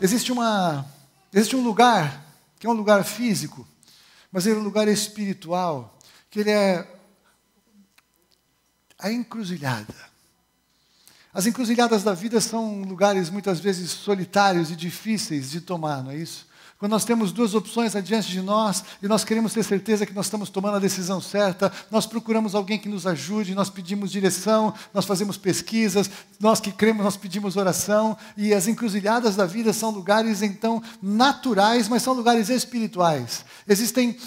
existe um lugar, que é um lugar físico, mas ele é um lugar espiritual, que ele é a encruzilhada. As encruzilhadas da vida são lugares muitas vezes solitários e difíceis de tomar, não é isso? Quando nós temos duas opções adiante de nós e nós queremos ter certeza que nós estamos tomando a decisão certa, nós procuramos alguém que nos ajude, nós pedimos direção, nós fazemos pesquisas, nós que cremos, nós pedimos oração, e as encruzilhadas da vida são lugares, então, naturais, mas são lugares espirituais. Existem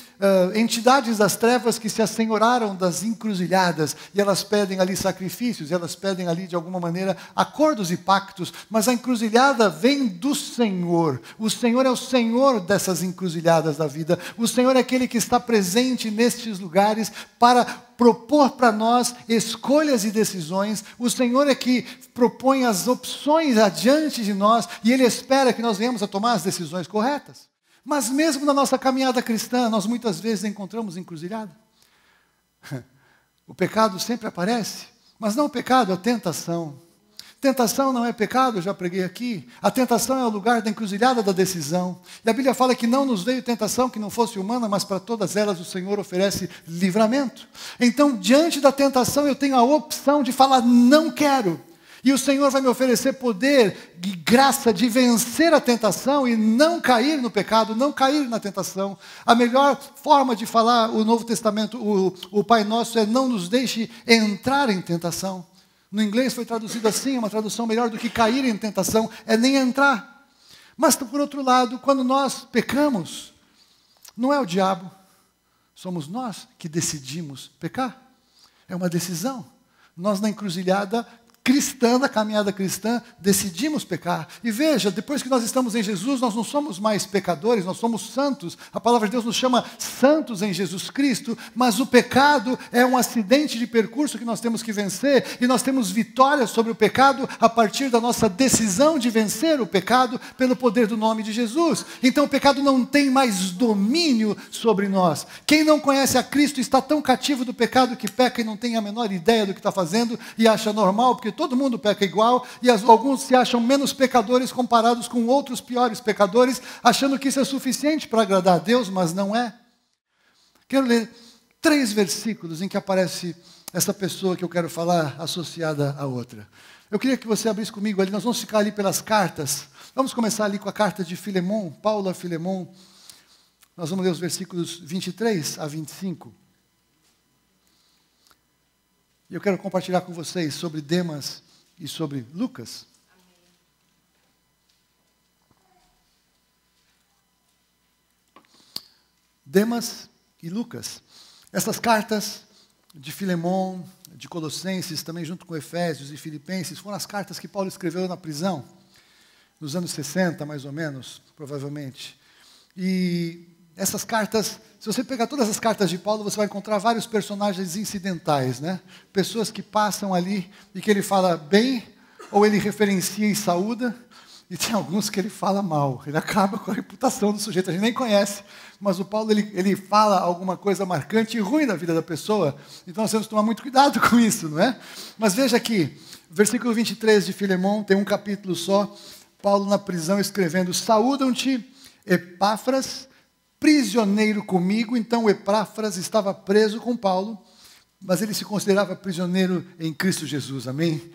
entidades das trevas que se assenhoraram das encruzilhadas, e elas pedem ali sacrifícios, elas pedem ali, de alguma maneira, acordos e pactos, mas a encruzilhada vem do Senhor. O Senhor é o Senhor dessas encruzilhadas da vida. O Senhor é aquele que está presente nestes lugares para propor para nós escolhas e decisões. O Senhor é que propõe as opções adiante de nós e Ele espera que nós venhamos a tomar as decisões corretas. Mas mesmo na nossa caminhada cristã, nós muitas vezes encontramos encruzilhada. O pecado sempre aparece, mas não o pecado, a tentação. Tentação não é pecado, eu já preguei aqui. A tentação é o lugar da encruzilhada da decisão. E a Bíblia fala que não nos veio tentação que não fosse humana, mas para todas elas o Senhor oferece livramento. Então, diante da tentação, eu tenho a opção de falar, não quero. E o Senhor vai me oferecer poder e graça de vencer a tentação e não cair no pecado, não cair na tentação. A melhor forma de falar o Novo Testamento, o Pai Nosso, é não nos deixe entrar em tentação. No inglês foi traduzido assim, uma tradução melhor do que cair em tentação, é nem entrar. Mas, por outro lado, quando nós pecamos, não é o diabo, somos nós que decidimos pecar. É uma decisão. Nós, na encruzilhada cristã, na caminhada cristã, decidimos pecar. E veja, depois que nós estamos em Jesus, nós não somos mais pecadores, nós somos santos. A palavra de Deus nos chama santos em Jesus Cristo, mas o pecado é um acidente de percurso que nós temos que vencer, e nós temos vitória sobre o pecado a partir da nossa decisão de vencer o pecado pelo poder do nome de Jesus. Então o pecado não tem mais domínio sobre nós. Quem não conhece a Cristo está tão cativo do pecado que peca e não tem a menor ideia do que está fazendo e acha normal, porque todo mundo peca igual, e alguns se acham menos pecadores comparados com outros piores pecadores, achando que isso é suficiente para agradar a Deus, mas não é. Quero ler 3 versículos em que aparece essa pessoa que eu quero falar associada a outra. Eu queria que você abrisse comigo ali, nós vamos ficar ali pelas cartas. Vamos começar ali com a carta de Filemon, Paulo a Filemon. Nós vamos ler os versículos 23 a 25. E eu quero compartilhar com vocês sobre Demas e sobre Lucas. Demas e Lucas. Essas cartas de Filemon, de Colossenses, também junto com Efésios e Filipenses, foram as cartas que Paulo escreveu na prisão, nos anos 60, mais ou menos, provavelmente. E essas cartas, se você pegar todas as cartas de Paulo, você vai encontrar vários personagens incidentais, né? Pessoas que passam ali e que ele fala bem, ou ele referencia e saúda, e tem alguns que ele fala mal. Ele acaba com a reputação do sujeito, a gente nem conhece, mas o Paulo ele fala alguma coisa marcante e ruim da vida da pessoa, então nós temos que tomar muito cuidado com isso, não é? Mas veja aqui, versículo 23 de Filemon, tem um capítulo só, Paulo na prisão escrevendo: saúdam-te, Epáfras, prisioneiro comigo. Então Epáfras estava preso com Paulo, mas ele se considerava prisioneiro em Cristo Jesus, amém?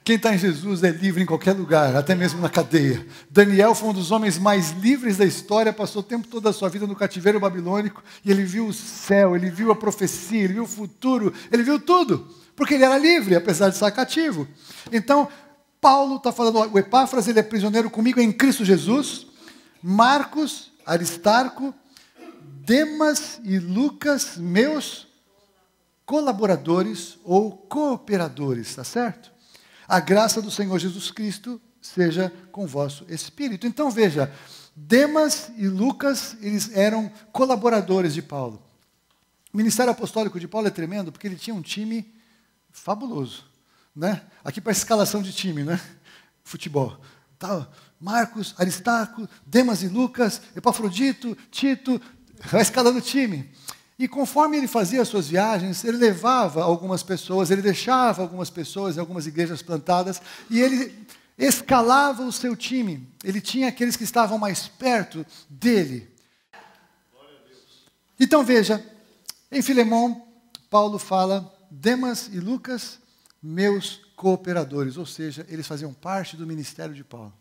Quem está em Jesus é livre em qualquer lugar, até mesmo na cadeia. Daniel foi um dos homens mais livres da história, passou o tempo todo da sua vida no cativeiro babilônico, e ele viu o céu, ele viu a profecia, ele viu o futuro, ele viu tudo, porque ele era livre, apesar de estar cativo. Então, Paulo está falando, o Epáfras, ele é prisioneiro comigo em Cristo Jesus. Marcos, Aristarco, Demas e Lucas, meus colaboradores ou cooperadores, está certo? A graça do Senhor Jesus Cristo seja com o vosso espírito. Então veja, Demas e Lucas, eles eram colaboradores de Paulo. O ministério apostólico de Paulo é tremendo, porque ele tinha um time fabuloso, né? Aqui para escalação de time, né? Futebol. Tá, Marcos, Aristarco, Demas e Lucas, Epafrodito, Tito, vai escalando o time. E conforme ele fazia as suas viagens, ele levava algumas pessoas, ele deixava algumas pessoas em algumas igrejas plantadas, e ele escalava o seu time. Ele tinha aqueles que estavam mais perto dele. Então veja, em Filemão, Paulo fala, Demas e Lucas, meus cooperadores. Ou seja, eles faziam parte do ministério de Paulo.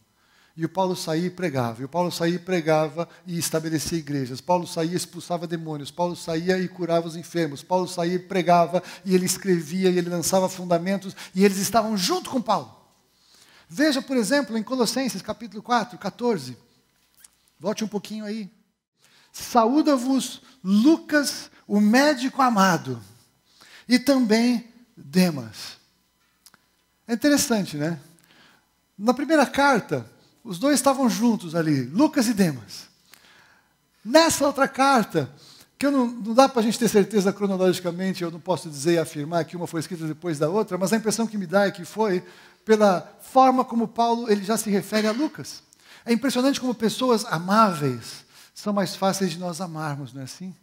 E o Paulo saía e pregava. E o Paulo saía e pregava e estabelecia igrejas. Paulo saía e expulsava demônios. Paulo saía e curava os enfermos. Paulo saía e pregava e ele escrevia e ele lançava fundamentos. E eles estavam junto com Paulo. Veja, por exemplo, em Colossenses capítulo 4, 14. Volte um pouquinho aí. Saúda-vos Lucas, o médico amado, e também Demas. É interessante, né? Na primeira carta, os dois estavam juntos ali, Lucas e Demas. Nessa outra carta, que não dá para a gente ter certeza cronologicamente, eu não posso dizer e afirmar que uma foi escrita depois da outra, mas a impressão que me dá é que foi pela forma como Paulo ele já se refere a Lucas. É impressionante como pessoas amáveis são mais fáceis de nós amarmos, não é assim?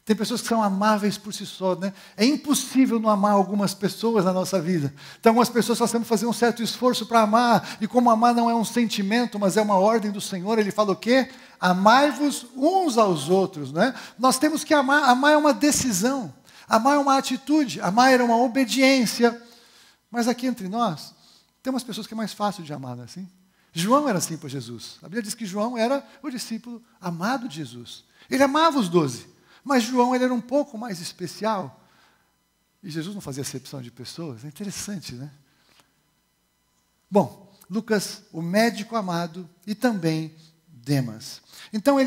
Tem pessoas que são amáveis por si só, né? É impossível não amar algumas pessoas na nossa vida. Então, algumas pessoas só temos que fazer um certo esforço para amar. E como amar não é um sentimento, mas é uma ordem do Senhor, Ele fala o quê? Amai-vos uns aos outros, né? Nós temos que amar. Amar é uma decisão. Amar é uma atitude. Amar é uma obediência. Mas aqui entre nós, tem umas pessoas que é mais fácil de amar, não é assim? João era assim para Jesus. A Bíblia diz que João era o discípulo amado de Jesus. Ele amava os 12. Mas João ele era um pouco mais especial. E Jesus não fazia acepção de pessoas. É interessante, né? Bom, Lucas, o médico amado, e também Demas. Então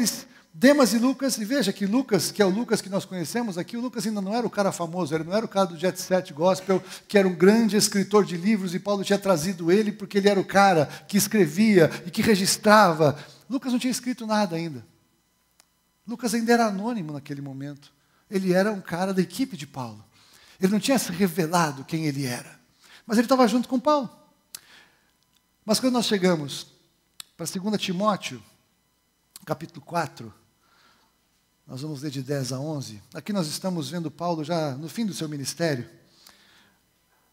Demas e Lucas, e veja que Lucas, que é o Lucas que nós conhecemos aqui, o Lucas ainda não era o cara famoso, ele não era o cara do Jet Set Gospel, que era um grande escritor de livros, e Paulo tinha trazido ele porque ele era o cara que escrevia e que registrava. Lucas não tinha escrito nada ainda. Lucas ainda era anônimo naquele momento. Ele era um cara da equipe de Paulo. Ele não tinha se revelado quem ele era. Mas ele estava junto com Paulo. Mas quando nós chegamos para 2 Timóteo, capítulo 4, nós vamos ler de 10 a 11. Aqui nós estamos vendo Paulo já no fim do seu ministério.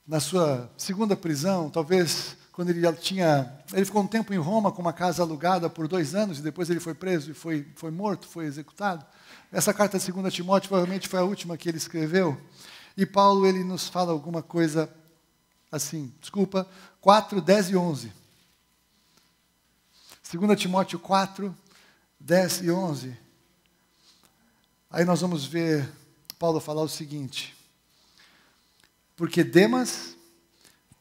Na sua segunda prisão, talvez quando ele ficou um tempo em Roma com uma casa alugada por 2 anos, e depois ele foi preso e foi morto, foi executado. Essa carta de 2 Timóteo provavelmente foi a última que ele escreveu. E Paulo, ele nos fala alguma coisa assim, 4, 10 e 11. 2 Timóteo 4, 10 e 11. Aí nós vamos ver Paulo falar o seguinte: porque Demas,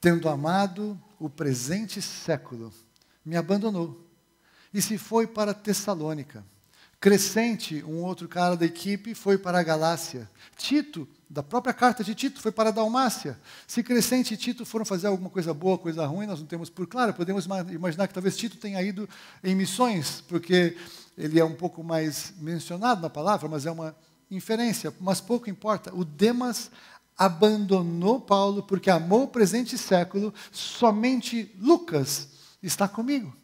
tendo amado o presente século, me abandonou e se foi para Tessalônica. Crescente, um outro cara da equipe, foi para a Galácia. Tito, da própria carta de Tito, foi para a Dalmácia. Se Crescente e Tito foram fazer alguma coisa boa, coisa ruim, nós não temos por claro. Podemos imaginar que talvez Tito tenha ido em missões, porque ele é um pouco mais mencionado na palavra, mas é uma inferência, mas pouco importa. O Demas abandonou Paulo porque amou o presente século, somente Lucas está comigo.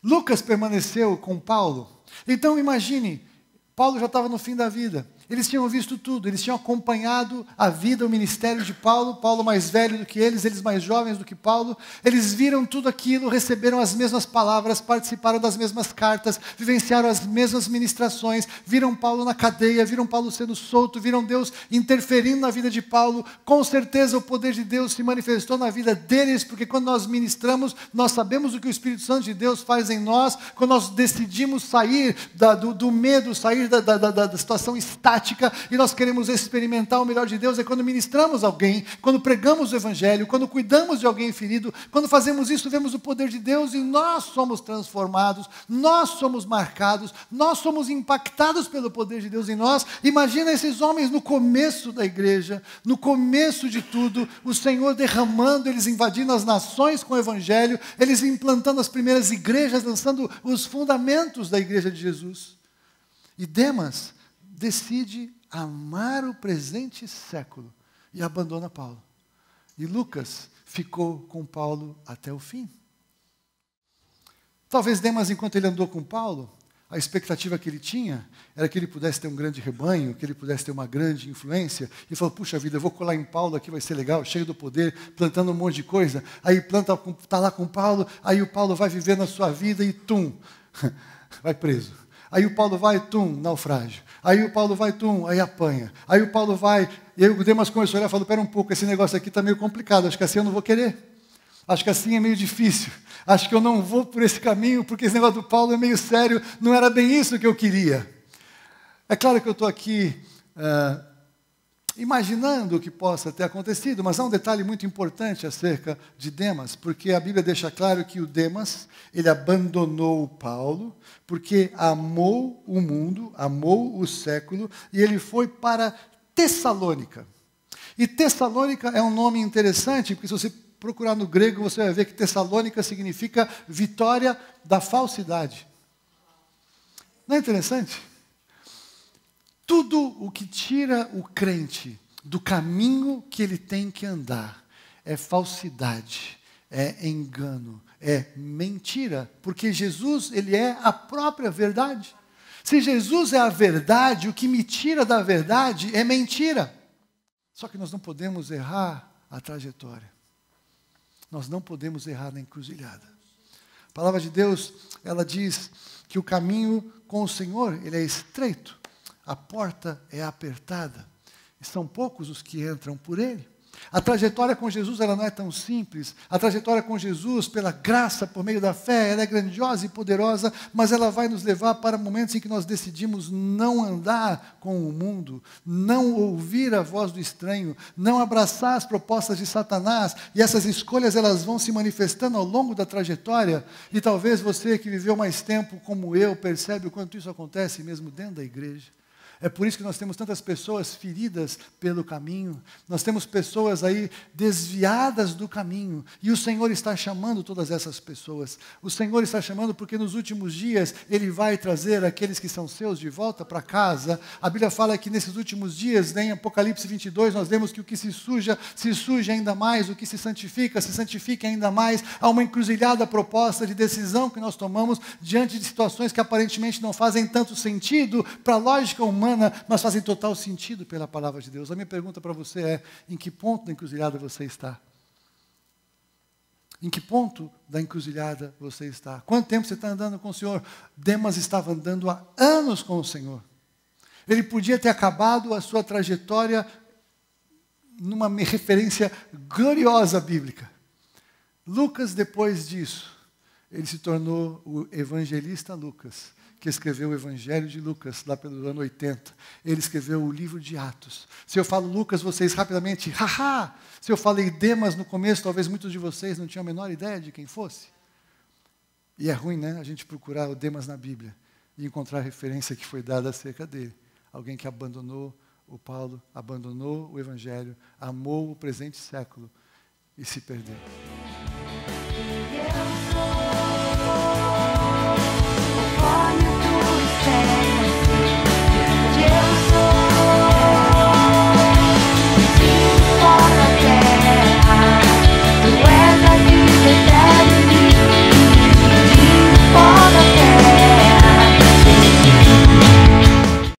Lucas permaneceu com Paulo. Então imagine, Paulo já estava no fim da vida. Eles tinham visto tudo, eles tinham acompanhado a vida, o ministério de Paulo, Paulo mais velho do que eles mais jovens do que Paulo. Eles viram tudo aquilo, receberam as mesmas palavras, participaram das mesmas cartas, vivenciaram as mesmas ministrações, viram Paulo na cadeia, viram Paulo sendo solto, viram Deus interferindo na vida de Paulo. Com certeza o poder de Deus se manifestou na vida deles, porque quando nós ministramos, nós sabemos o que o Espírito Santo de Deus faz em nós, quando nós decidimos sair do medo, sair da situação estática, e nós queremos experimentar o melhor de Deus, é quando ministramos alguém, quando pregamos o Evangelho, quando cuidamos de alguém ferido. Quando fazemos isso, vemos o poder de Deus e nós somos transformados, nós somos marcados, nós somos impactados pelo poder de Deus em nós. Imagina esses homens no começo da igreja, no começo de tudo, o Senhor derramando, eles invadindo as nações com o Evangelho, eles implantando as primeiras igrejas, lançando os fundamentos da igreja de Jesus. E Demas decide amar o presente século e abandona Paulo. E Lucas ficou com Paulo até o fim. Talvez Demas, enquanto ele andou com Paulo, A expectativa que ele tinha era que ele pudesse ter um grande rebanho, que ele pudesse ter uma grande influência. E falou, puxa vida, eu vou colar em Paulo aqui, vai ser legal, cheio do poder, plantando um monte de coisa. Aí está lá com Paulo, aí o Paulo vai viver na sua vida e vai preso. Aí o Paulo vai, naufrágio. Aí o Paulo vai, aí apanha. Aí o Paulo vai, e aí o Demas começou a olhar e falou, pera um pouco, esse negócio aqui está meio complicado, acho que assim eu não vou querer. Acho que assim é meio difícil. Acho que eu não vou por esse caminho, porque esse negócio do Paulo é meio sério. Não era bem isso que eu queria. É claro que eu estou aqui imaginando o que possa ter acontecido, mas há um detalhe muito importante acerca de Demas, porque a Bíblia deixa claro que o Demas, ele abandonou o Paulo, porque amou o mundo, amou o século, e ele foi para Tessalônica. E Tessalônica é um nome interessante, porque se você procurar no grego, você vai ver que Tessalônica significa vitória da falsidade. Não é interessante? Tudo o que tira o crente do caminho que ele tem que andar é falsidade, é engano, é mentira, porque Jesus, ele é a própria verdade. Se Jesus é a verdade, o que me tira da verdade é mentira. Só que nós não podemos errar a trajetória. Nós não podemos errar na encruzilhada. A palavra de Deus, ela diz que o caminho com o Senhor, ele é estreito. A porta é apertada. E são poucos os que entram por ele. A trajetória com Jesus, ela não é tão simples. A trajetória com Jesus, pela graça, por meio da fé, ela é grandiosa e poderosa, mas ela vai nos levar para momentos em que nós decidimos não andar com o mundo, não ouvir a voz do estranho, não abraçar as propostas de Satanás, e essas escolhas, elas vão se manifestando ao longo da trajetória, e talvez você que viveu mais tempo como eu, percebe o quanto isso acontece mesmo dentro da igreja. É por isso que nós temos tantas pessoas feridas pelo caminho, nós temos pessoas aí desviadas do caminho, e o Senhor está chamando todas essas pessoas. O Senhor está chamando porque nos últimos dias Ele vai trazer aqueles que são seus de volta para casa. A Bíblia fala que nesses últimos dias, em Apocalipse 22, nós vemos que o que se suja ainda mais, o que se santifica ainda mais. Há uma encruzilhada proposta de decisão que nós tomamos diante de situações que aparentemente não fazem tanto sentido para a lógica humana, mas fazem total sentido pela palavra de Deus. A minha pergunta para você é, em que ponto da encruzilhada você está? Em que ponto da encruzilhada você está? Quanto tempo você está andando com o Senhor? Demas estava andando há anos com o Senhor. Ele podia ter acabado a sua trajetória numa referência gloriosa bíblica. Lucas, depois disso, ele se tornou o evangelista Lucas, que escreveu o Evangelho de Lucas, lá pelo ano 80. Ele escreveu o livro de Atos. Se eu falo Lucas, vocês rapidamente, haha! Se eu falei Demas no começo, talvez muitos de vocês não tinham a menor ideia de quem fosse. E é ruim, né, a gente procurar o Demas na Bíblia e encontrar a referência que foi dada acerca dele. Alguém que abandonou o Paulo, abandonou o Evangelho, amou o presente século e se perdeu.